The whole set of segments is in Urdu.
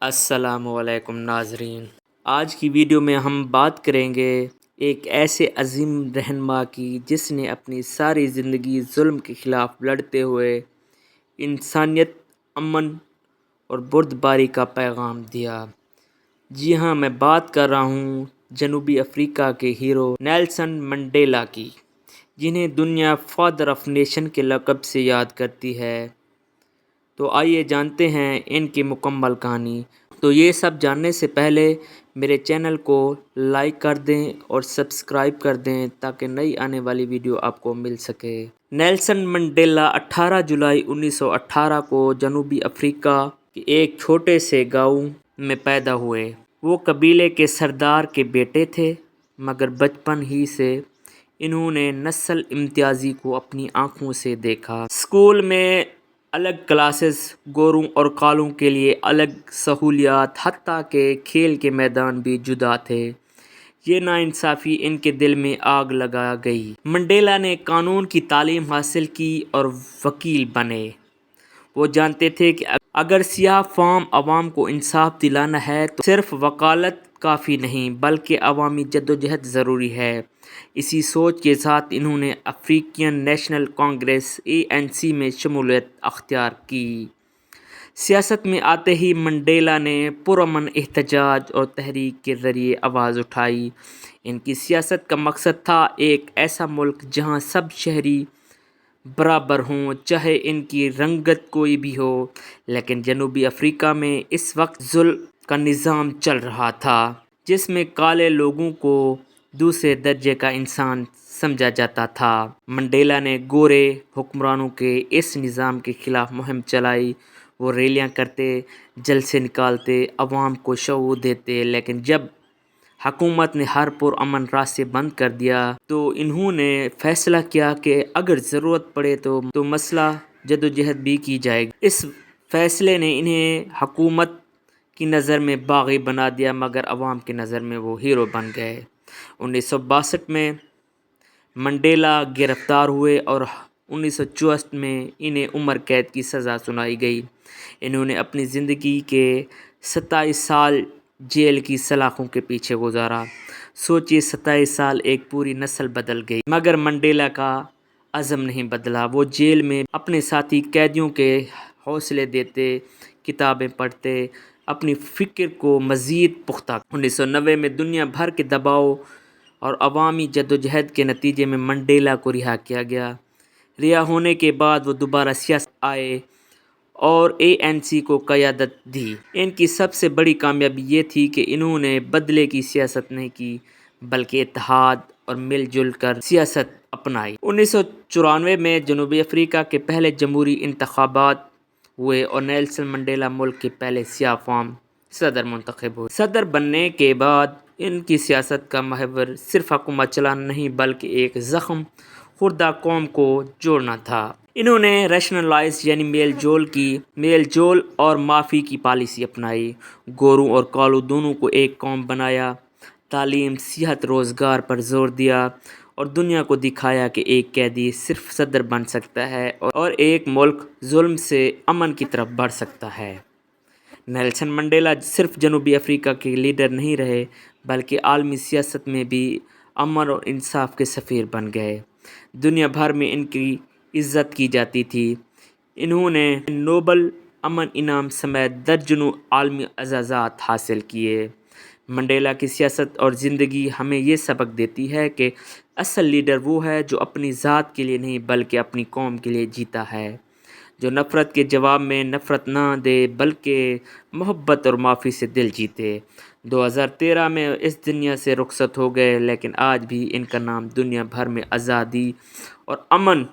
السلام علیکم ناظرین، آج کی ویڈیو میں ہم بات کریں گے ایک ایسے عظیم رہنما کی جس نے اپنی ساری زندگی ظلم کے خلاف لڑتے ہوئے انسانیت، امن اور بردباری کا پیغام دیا۔ جی ہاں، میں بات کر رہا ہوں جنوبی افریقہ کے ہیرو نیلسن منڈیلا کی، جنہیں دنیا فادر آف نیشن کے لقب سے یاد کرتی ہے۔ تو آئیے جانتے ہیں ان کی مکمل کہانی۔ تو یہ سب جاننے سے پہلے میرے چینل کو لائک کر دیں اور سبسکرائب کر دیں تاکہ نئی آنے والی ویڈیو آپ کو مل سکے۔ نیلسن منڈیلا 18 جولائی 1918 کو جنوبی افریقہ کے ایک چھوٹے سے گاؤں میں پیدا ہوئے۔ وہ قبیلے کے سردار کے بیٹے تھے، مگر بچپن ہی سے انہوں نے نسل امتیازی کو اپنی آنکھوں سے دیکھا۔ اسکول میں الگ کلاسز، گوروں اور کالوں کے لیے الگ سہولیات، حتیٰ کہ کھیل کے میدان بھی جدا تھے۔ یہ ناانصافی ان کے دل میں آگ لگا گئی۔ منڈیلا نے قانون کی تعلیم حاصل کی اور وکیل بنے۔ وہ جانتے تھے کہ اگر سیاہ فام عوام کو انصاف دلانا ہے تو صرف وکالت کافی نہیں بلکہ عوامی جدوجہد ضروری ہے۔ اسی سوچ کے ساتھ انہوں نے افریقین نیشنل کانگریس ANC میں شمولیت اختیار کی۔ سیاست میں آتے ہی منڈیلا نے پرامن احتجاج اور تحریک کے ذریعے آواز اٹھائی۔ ان کی سیاست کا مقصد تھا ایک ایسا ملک جہاں سب شہری برابر ہوں، چاہے ان کی رنگت کوئی بھی ہو۔ لیکن جنوبی افریقہ میں اس وقت ظلم کا نظام چل رہا تھا، جس میں کالے لوگوں کو دوسرے درجے کا انسان سمجھا جاتا تھا۔ منڈیلا نے گورے حکمرانوں کے اس نظام کے خلاف مہم چلائی۔ وہ ریلیاں کرتے، جلسے نکالتے، عوام کو شعور دیتے، لیکن جب حکومت نے ہر پرامن راستے بند کر دیا تو انہوں نے فیصلہ کیا کہ اگر ضرورت پڑے تو مسلح جدوجہد بھی کی جائے گی۔ اس فیصلے نے انہیں حکومت کی نظر میں باغی بنا دیا، مگر عوام کی نظر میں وہ ہیرو بن گئے۔ 1962 میں منڈیلا گرفتار ہوئے اور 1964 میں انہیں عمر قید کی سزا سنائی گئی۔ انہوں نے اپنی زندگی کے 27 سال جیل کی سلاخوں کے پیچھے گزارا۔ سوچیے، 27 سال ایک پوری نسل بدل گئی، مگر منڈیلا کا عزم نہیں بدلا۔ وہ جیل میں اپنے ساتھی قیدیوں کے حوصلے دیتے، کتابیں پڑھتے، اپنی فکر کو مزید پختہ 1990 میں دنیا بھر کے دباؤ اور عوامی جدوجہد کے نتیجے میں منڈیلا کو رہا کیا گیا۔ رہا ہونے کے بعد وہ دوبارہ سیاست آئے اور ANC کو قیادت دی۔ ان کی سب سے بڑی کامیابی یہ تھی کہ انہوں نے بدلے کی سیاست نہیں کی بلکہ اتحاد اور مل جل کر سیاست اپنائی۔ 1994 میں جنوبی افریقہ کے پہلے جمہوری انتخابات ہوئے اور نیلسن منڈیلا ملک کے پہلے سیاہ فام صدر منتخب ہوئے۔ صدر بننے کے بعد ان کی سیاست کا محور صرف حکومت چلانا نہیں بلکہ ایک زخم خوردہ قوم کو جوڑنا تھا۔ انہوں نے ریشنلائز یعنی میل جول اور معافی کی پالیسی اپنائی۔ گوروں اور کالوں دونوں کو ایک قوم بنایا۔ تعلیم، صحت، روزگار پر زور دیا اور دنیا کو دکھایا کہ ایک قیدی صرف صدر بن سکتا ہے اور ایک ملک ظلم سے امن کی طرف بڑھ سکتا ہے۔ نیلسن منڈیلا صرف جنوبی افریقہ کے لیڈر نہیں رہے بلکہ عالمی سیاست میں بھی امن اور انصاف کے سفیر بن گئے۔ دنیا بھر میں ان کی عزت کی جاتی تھی۔ انہوں نے نوبل امن انعام سمیت درجنوں عالمی اعزازات حاصل کیے۔ منڈیلا کی سیاست اور زندگی ہمیں یہ سبق دیتی ہے کہ اصل لیڈر وہ ہے جو اپنی ذات کے لیے نہیں بلکہ اپنی قوم کے لیے جیتا ہے، جو نفرت کے جواب میں نفرت نہ دے بلکہ محبت اور معافی سے دل جیتے۔ 2013 میں اس دنیا سے رخصت ہو گئے، لیکن آج بھی ان کا نام دنیا بھر میں آزادی اور امن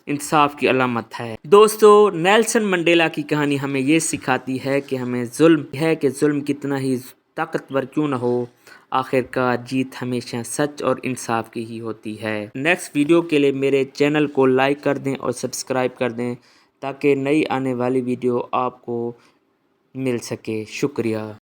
انصاف کی علامت ہے۔ دوستو، نیلسن منڈیلا کی کہانی ہمیں یہ سکھاتی ہے کہ ظلم کتنا ہی طاقتور کیوں نہ ہو، آخر کار جیت ہمیشہ سچ اور انصاف کی ہی ہوتی ہے۔ نیکسٹ ویڈیو کے لیے میرے چینل کو لائک کر دیں اور سبسکرائب کر دیں تاکہ نئی آنے والی ویڈیو آپ کو مل سکے۔ شکریہ۔